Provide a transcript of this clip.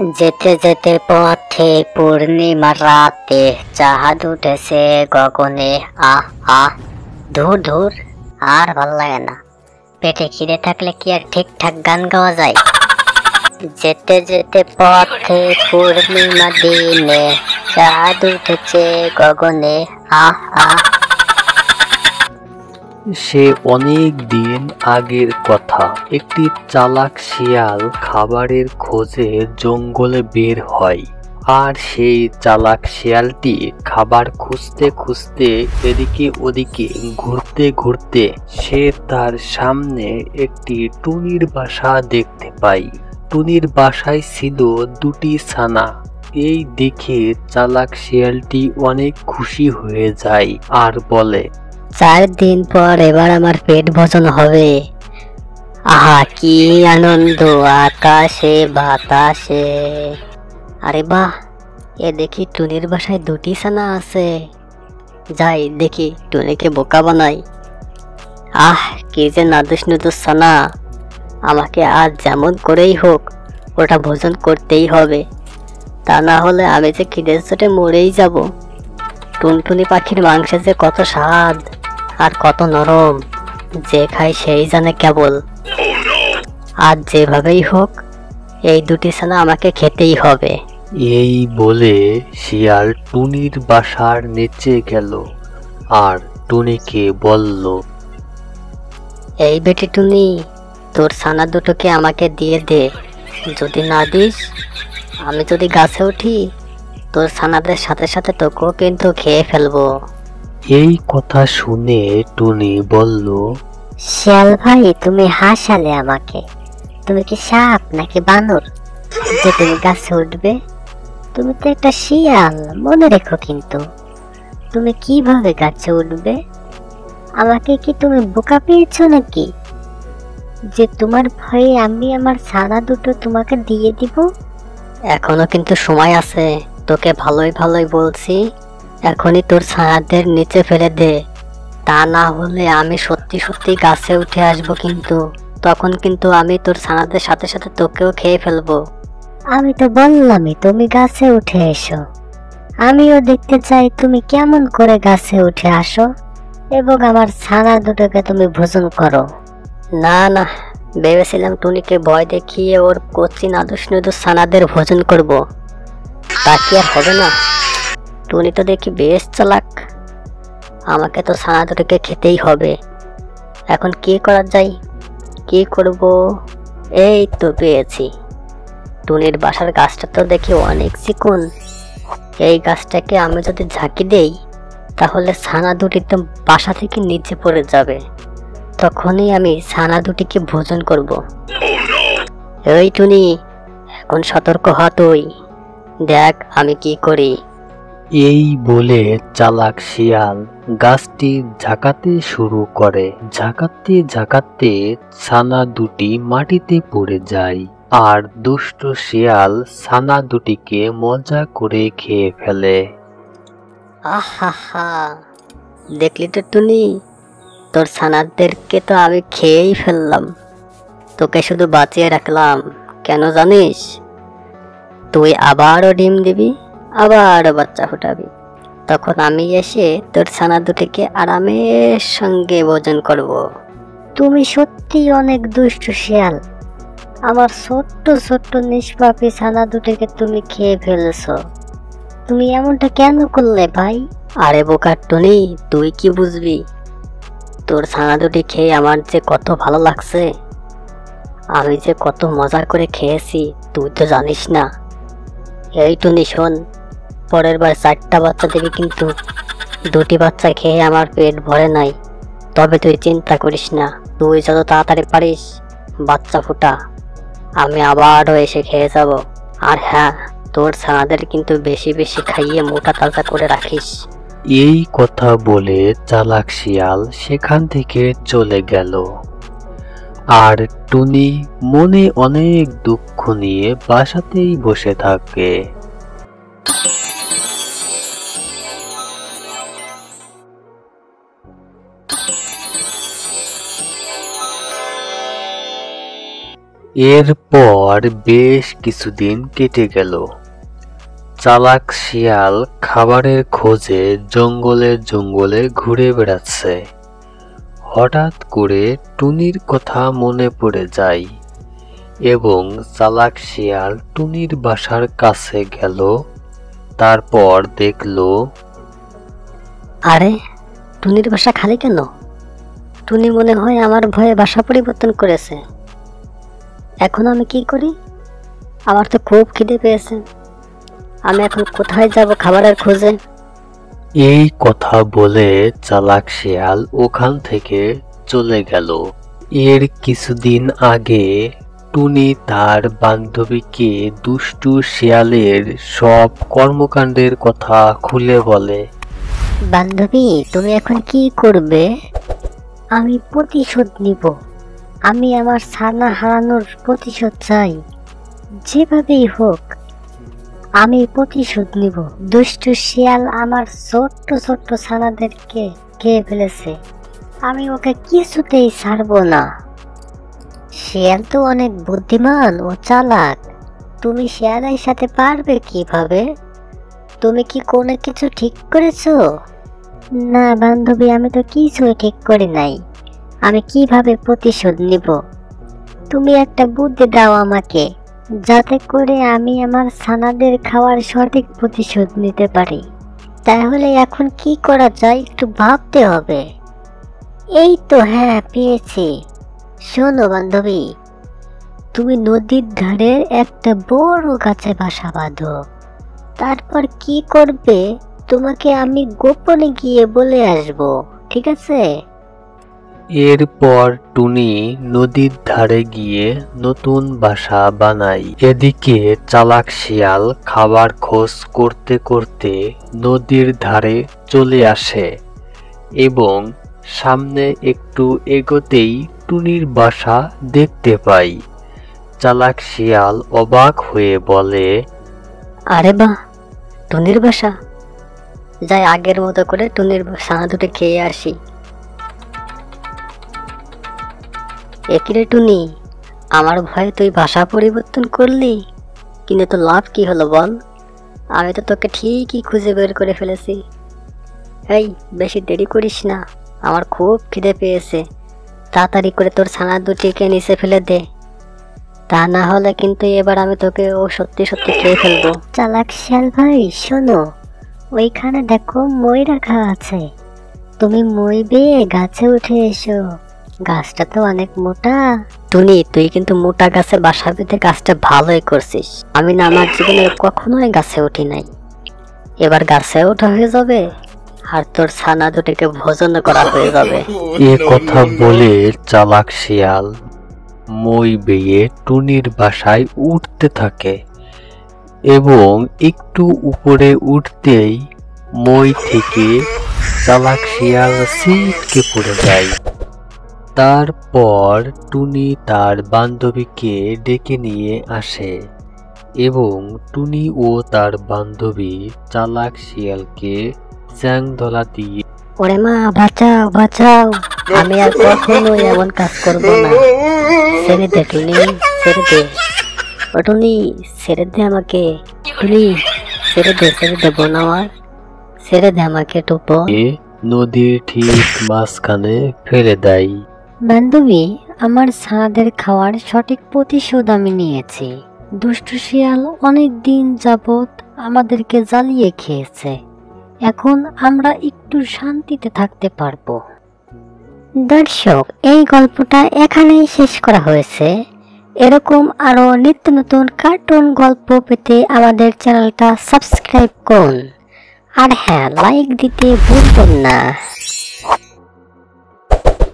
যেতে যেতে পথে পূর্ণিমার রাতে চাঁদ উঠেছে গগনে। আহ আহ, ধুর ধুর, আর ভাল লাগে না। পেটে খিদে থাকলে কি আর ঠিকঠাক গান গাওয়া যায়? যেতে যেতে পথে পূর্ণিমা দিনে চাঁদ উঠেছে গগনে। আহ আহ। সে অনেক দিন আগের কথা। একটি চালাক শিয়াল খাবারের খোঁজে জঙ্গলে বের হয়। আর সেই চালাক শিয়ালটি খাবার খুঁজতে খুঁজতে এদিকে ওদিকে ঘুরতে ঘুরতে সে তার সামনে একটি টুনির বাসা দেখতে পায়। টুনির বাসায় ছিল দুটি ছানা। এই দেখে চালাক শিয়ালটি অনেক খুশি হয়ে যায় আর বলে, 4 দিন পর এবার আমার পেট ভোজন হবে। আহা, কি আনন্দ আকাশে বাতাসে। আরে বাহ, এ দেখি টুনির বাসায় দুটি ছানা আছে। যাই দেখি টুনিকে বোকা বানাই। আহ, কি যে নাদুস নুদুস ছানা। আমাকে আজ যেমন করেই হোক ওটা ভোজন করতেই হবে, তা না হলে আমি যে খিদের চোটে মরেই যাব। টুনটুনি পাখির মাংসে যে কত স্বাদ আর কত নরম, যে খায় সেই জানে কেবল। আজ যেভাবেই হোক এই দুটি ছানা আমাকে খেতেই হবে। এই বলে শিয়াল টুনির বাসার নিচে গেল আর টুনিকে বলল, এই বেটি টুনি, তোর ছানা দুটোকে আমাকে দিয়ে দে। যদি না দিস, আমি যদি গাছে উঠি, তোর ছানাদের সাথে সাথে তোকেও কিন্তু খেয়ে ফেলবো। এই কথা শুনে টুনি বলল, শিয়াল ভাই, তুমি হাসালে আমাকে। তুমি কি সাপ নাকি বানর যে তুমি গাছে উঠবে? তুমি তো একটা শিয়াল, মনে রেখো কিন্তু। তুমি কিভাবে গাছে উঠবে? আমাকে কি তুমি বোকা পেয়েছো নাকি, যে তোমার ভয়ে আমি আমার ছানা দুটো তোমাকে দিয়ে দিব? এখনো কিন্তু সময় আছে, তোকে ভালোই ভালোই বলছি। এখনই তোর ছানাদের নিচে ফেলে দে, তা না হলে আমি সত্যি সত্যি গাছে উঠে আসবো কিন্তু। তখন কিন্তু আমি তোর ছানাদের সাথে সাথে তোকেও খেয়ে ফেলবো। আমি তো বললামই তুমি গাছে উঠে এসো। আমিও দেখতে চাই তুমি কেমন করে গাছে উঠে আসো এবং আমার ছানা দুটোকে তুমি ভোজন করো। না না, ভেবেছিলাম টুনিকে ভয় দেখিয়ে ওর কচি নাদুস নুদুস ছানাদের ভোজন করব, তা কি আর হবে না? টুনি তো দেখি বেশ চালাক, আমাকে তো ছানা দুটোকে খেতেই হবে। এখন কি করা যায়, কি করব? এই তো পেয়েছি। টুনির বাসার গাছটা তো দেখি অনেক চিকন। এই গাছটাকে আমি যদি ঝাঁকি দেই, তাহলে ছানা দুটি তো বাসা থেকে নিচে পড়ে যাবে। তখনই আমি ছানা দুটিকে ভোজন করব। এই টুনি, এখন সতর্ক হ তুই, দেখ আমি কি করি। এই বলে চালাক শিয়াল গাছটি ঝাঁকাতে শুরু করে। ঝাঁকাতে ঝাঁকাতে ছানা দুটি মাটিতে পড়ে যায় আর দুষ্ট শিয়াল ছানা দুটিকে মজা করে খেয়ে ফেলে। আহা, দেখলি তো টুনি, তোর ছানাদেরকে তো আমি খেয়েই ফেললাম। তোকে শুধু বাঁচিয়ে রাখলাম কেন জানিস? তুই আবারও ডিম দিবি, আবারও বাচ্চা ফোটাবি। তখন আমি এসে তোর ছানা দুটিকে আরামের সঙ্গে ভোজন করব। তুমি সত্যি অনেক দুষ্ট শিয়াল। আমার ছোট্ট ছোট্ট নিষ্পাপী ছানা দুটিকে তুমি খেয়ে ফেলেছো। তুমি এমনটা কেন করলে ভাই? আরে বোকা টুনি, তুই কি বুঝবি? তোর ছানা দুটি খেয়ে আমার যে কত ভালো লাগছে, আমি যে কত মজা করে খেয়েছি তুই তো জানিস না। এই টুনি শোন, পরের বার 4টা বাচ্চা দিবি কিন্তু। 2টি বাচ্চা খেয়ে আমার পেট ভরে নাই। তবে তুই চিন্তা করিস না, তুই যত তাড়াতাড়ি পারিস বাচ্চা ফোটা, আমি আবারও এসে খেয়ে যাব। আর হ্যাঁ, তোর ছানাদের কিন্তু বেশি বেশি খাইয়ে মোটা তাজা করে রাখিস। এই কথা বলে চালাক শিয়াল সেখান থেকে চলে গেল আর টুনি মনে অনেক দুঃখ নিয়ে বাসাতেই বসে থাকে। এরপর বেশ কিছুদিন কেটে গেল। চালাক শিয়াল খাবারের খোঁজে জঙ্গলে জঙ্গলে ঘুরে বেড়াচ্ছে। হঠাৎ করে টুনির কথা মনে পড়ে যায় এবং চালাক শিয়াল টুনির বাসার কাছে গেল। তারপর দেখলো, আরে টুনির বাসা খালি কেন? টুনি মনে হয় আমার ভয়ে বাসা পরিবর্তন করেছে। এখন আমি কি করি? আমার তো খুব খিদে পেয়েছে। আমি এখন কোথায় যাব খাবারের খোঁজে? এই কথা বলে চালাক শিয়াল ওখান থেকে চলে গেল। এর কিছুদিন আগে টুনি তার বান্ধবীকে দুষ্টু শিয়ালের সব কর্মকাণ্ডের কথা খুলে বলে। বান্ধবী, তুমি এখন কি করবে? আমি প্রতিশোধ নিব। আমি আমার ছানা হারানোর প্রতিশোধ চাই। যেভাবেই হোক আমি প্রতিশোধ নিব। দুষ্টু শিয়াল আমার ছোট্ট ছোট্ট ছানাদেরকে খেয়ে ফেলেছে। আমি ওকে কিছুতেই ছাড়বো না। শিয়াল তো অনেক বুদ্ধিমান ও চালাক। তুমি শিয়ালের সাথে পারবে কিভাবে? তুমি কি কোনো কিছু ঠিক করেছো? না বান্ধবী, আমি তো কিছুই ঠিক করি নাই। আমি কিভাবে প্রতিশোধ নিব? তুমি একটা বুদ্ধি দাও আমাকে, যাতে করে আমি আমার ছানাদের খাওয়ার সঠিক প্রতিশোধ নিতে পারি। তাহলে এখন কি করা যায় একটু ভাবতে হবে। এই তো, হ্যাঁ পেয়েছি। শোনো বান্ধবী, তুমি নদীর ধারে একটা বড় গাছে বাসা বাঁধো। তারপর কি করবে তোমাকে আমি গোপনে গিয়ে বলে আসব, ঠিক আছে? এরপর টুনি নদীর ধারে গিয়ে নতুন বাসা বানায়। এদিকে চালাক শিয়াল খাবার খোঁজ করতে করতে নদীর ধারে চলে আসে এবং সামনে একটু এগোতেই টুনির বাসা দেখতে পাই। চালাক শিয়াল অবাক হয়ে বলে, আরে বাহ, টুনির বাসা! যাই আগের মতো করে টুনির ছানা দুটো খেয়ে আসি। একিরে টুনি, আমার ভয়ে তুই বাসা পরিবর্তন করলি, কিন্তু তো লাভ কি হলো বল? আমি তো তোকে ঠিকই খুঁজে বের করে ফেলেছি। এই বেশি দেরি করিস না, আমার খুব খিদে পেয়েছে। তাড়াতাড়ি করে তোর ছানা দুটিকে নিচে ফেলে দে, তা না হলে কিন্তু এবার আমি তোকে সত্যি সত্যি খেয়ে ফেলবো। চালাক শিয়াল ভাই শোনো, ওইখানে দেখো মই রাখা আছে। তুমি মই বেয়ে গাছে উঠে এসো। গাছটা তো অনেক মোটা। টুনি, তুই কিন্তু মোটা গাছে বাসা বেঁধে কাজটা ভালোই করছিস। আমি না আমার জীবনে কখনোই গাছে উঠি নাই। এবার গাছে ওঠা হয়ে যাবে আর তোর ছানা দুটিকে ভোজন করা হয়ে যাবে। এ কথা বলে চালাক শিয়াল মই বেয়ে টুনির বাসায় উঠতে থাকে এবং একটু উপরে উঠতেই মই থেকে চালাক শিয়াল ছিটকে পড়ে যায়। তারপর টুনি তার বান্ধবীকে ডেকে নিয়ে আসে এবং টুনি ও তার বান্ধবী চালাক শিয়ালকে চ্যাংদোলা দিয়ে, ওরে মা, বাঁচাও বাঁচাও, আমি আর কখনো এমন কাজ করব না। ছেড়ে দে টুনি, ছেড়ে দে। ও টুনি, ছেড়ে দে আমাকে। টুনি, ছেড়ে দে বোন আমার, ছেড়ে দে আমাকে টুপো। নদীর ঠিক মাঝখানে ফেলে দেয়। বান্ধবী, আমার ছানাদের খাওয়ার সঠিক প্রতিশোধ আমি নিয়েছি। দুষ্টু শিয়াল অনেক দিন যাবত আমাদেরকে জ্বালিয়ে খেয়েছে। এখন আমরা একটু শান্তিতে থাকতে পারবো। দর্শক, এই গল্পটা এখানেই শেষ করা হয়েছে। এরকম আরো নিত্য নতুন কার্টুন গল্প পেতে আমাদের চ্যানেলটা সাবস্ক্রাইব করুন। আর হ্যাঁ, লাইক দিতে ভুলবেন না।